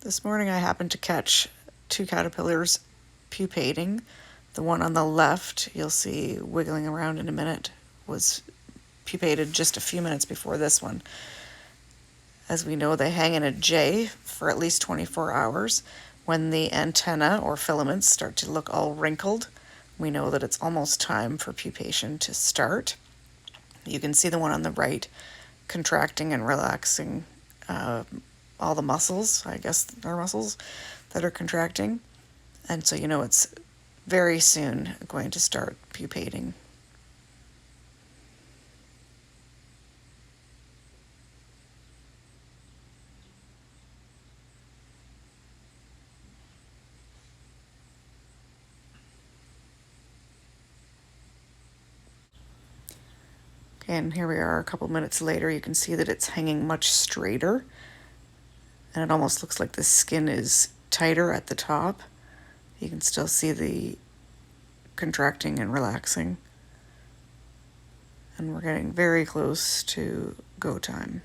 This morning I happened to catch two caterpillars pupating. The one on the left, you'll see wiggling around in a minute, was pupated just a few minutes before this one. As we know, they hang in a J for at least 24 hours. When the antenna or filaments start to look all wrinkled, we know that it's almost time for pupation to start. You can see the one on the right contracting and relaxing all the muscles, I guess are muscles that are contracting. And so you know it's very soon going to start pupating. And here we are a couple minutes later. You can see that it's hanging much straighter, and it almost looks like the skin is tighter at the top. You can still see the contracting and relaxing, and we're getting very close to go time.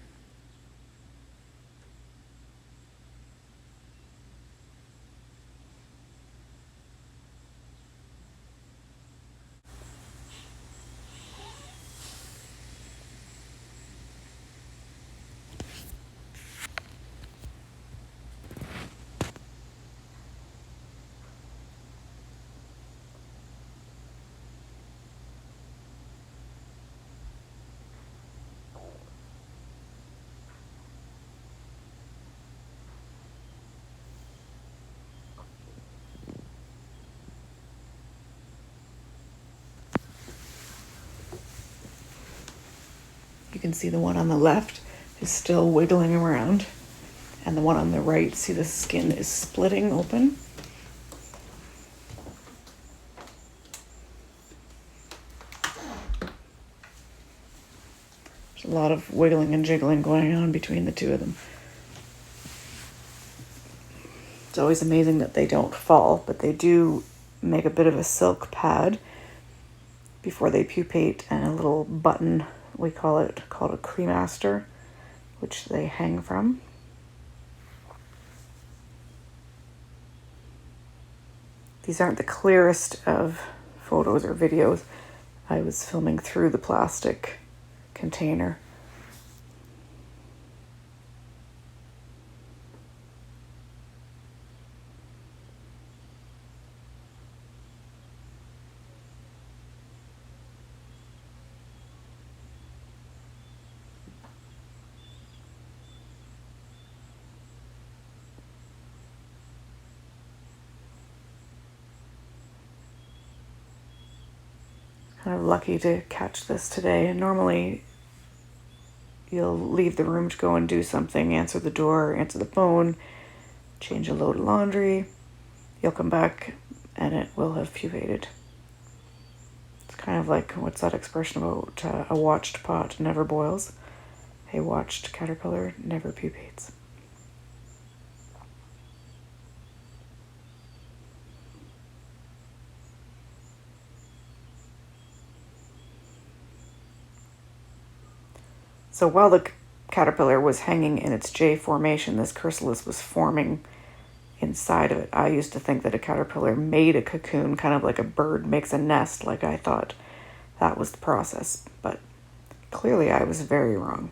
You can see the one on the left is still wiggling around, and the one on the right, see the skin is splitting open. There's a lot of wiggling and jiggling going on between the two of them. It's always amazing that they don't fall, but they do make a bit of a silk pad before they pupate, and a little button, we call it, called a cremaster, which they hang from. These aren't the clearest of photos or videos. I was filming through the plastic container. Kind of lucky to catch this today. And normally you'll leave the room to go and do something, answer the door, answer the phone, change a load of laundry. You'll come back and it will have pupated. It's kind of like, what's that expression about a watched pot never boils? A watched caterpillar never pupates. So while the caterpillar was hanging in its J formation, this chrysalis was forming inside of it. I used to think that a caterpillar made a cocoon, kind of like a bird makes a nest, like I thought that was the process. But clearly I was very wrong.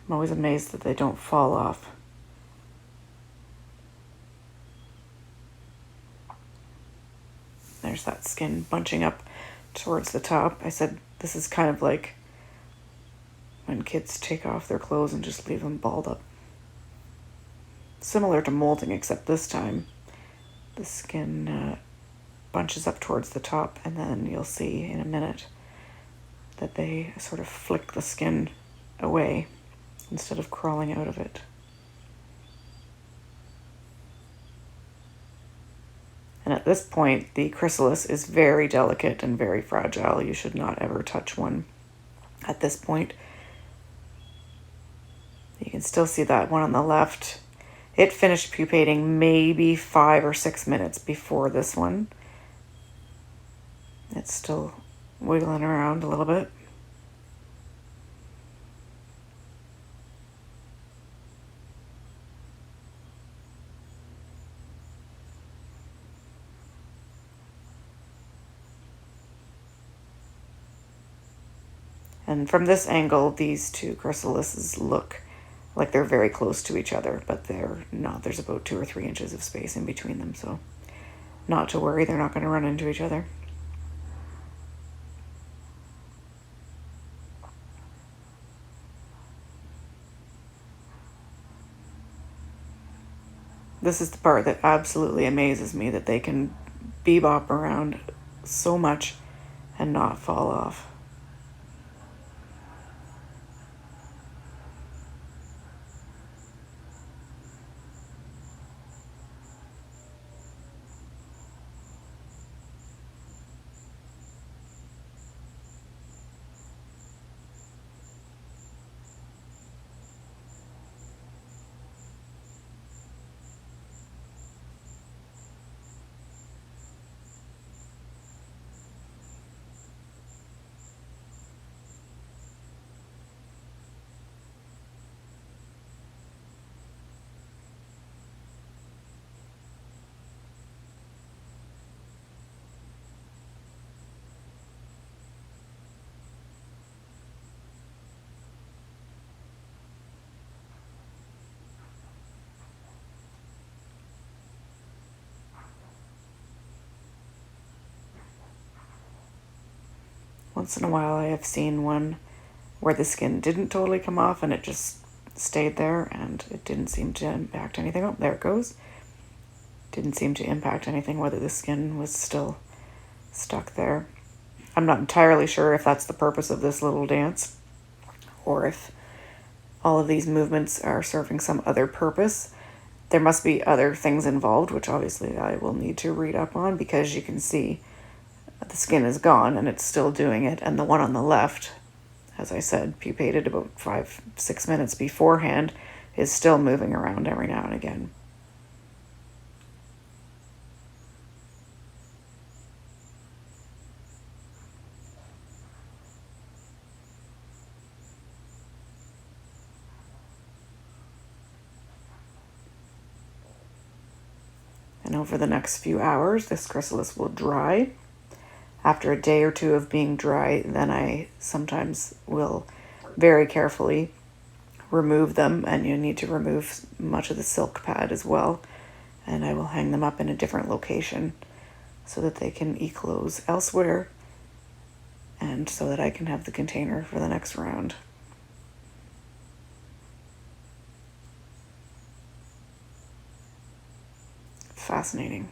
I'm always amazed that they don't fall off. There's that skin bunching up towards the top. I said this is kind of like when kids take off their clothes and just leave them balled up. Similar to molting, except this time the skin bunches up towards the top, and then you'll see in a minute that they sort of flick the skin away instead of crawling out of it. And at this point, the chrysalis is very delicate and very fragile. You should not ever touch one at this point. You can still see that one on the left It finished pupating maybe 5 or 6 minutes before this one. It's still wiggling around a little bit. And from this angle, these two chrysalises look like they're very close to each other, but they're not. There's about 2 or 3 inches of space in between them, so not to worry, they're not going to run into each other. This is the part that absolutely amazes me, that they can bebop around so much and not fall off. Once in a while I have seen one where the skin didn't totally come off and it just stayed there and it didn't seem to impact anything. Oh, there it goes. Didn't seem to impact anything whether the skin was still stuck there. I'm not entirely sure if that's the purpose of this little dance or if all of these movements are serving some other purpose. There must be other things involved, which obviously I will need to read up on, because you can see the skin is gone and it's still doing it. And the one on the left, as I said, pupated about 5-6 minutes beforehand, is still moving around every now and again. And over the next few hours, this chrysalis will dry. After a day or two of being dry, then I sometimes will very carefully remove them, and you need to remove much of the silk pad as well. And I will hang them up in a different location so that they can eclose elsewhere, and so that I can have the container for the next round. Fascinating.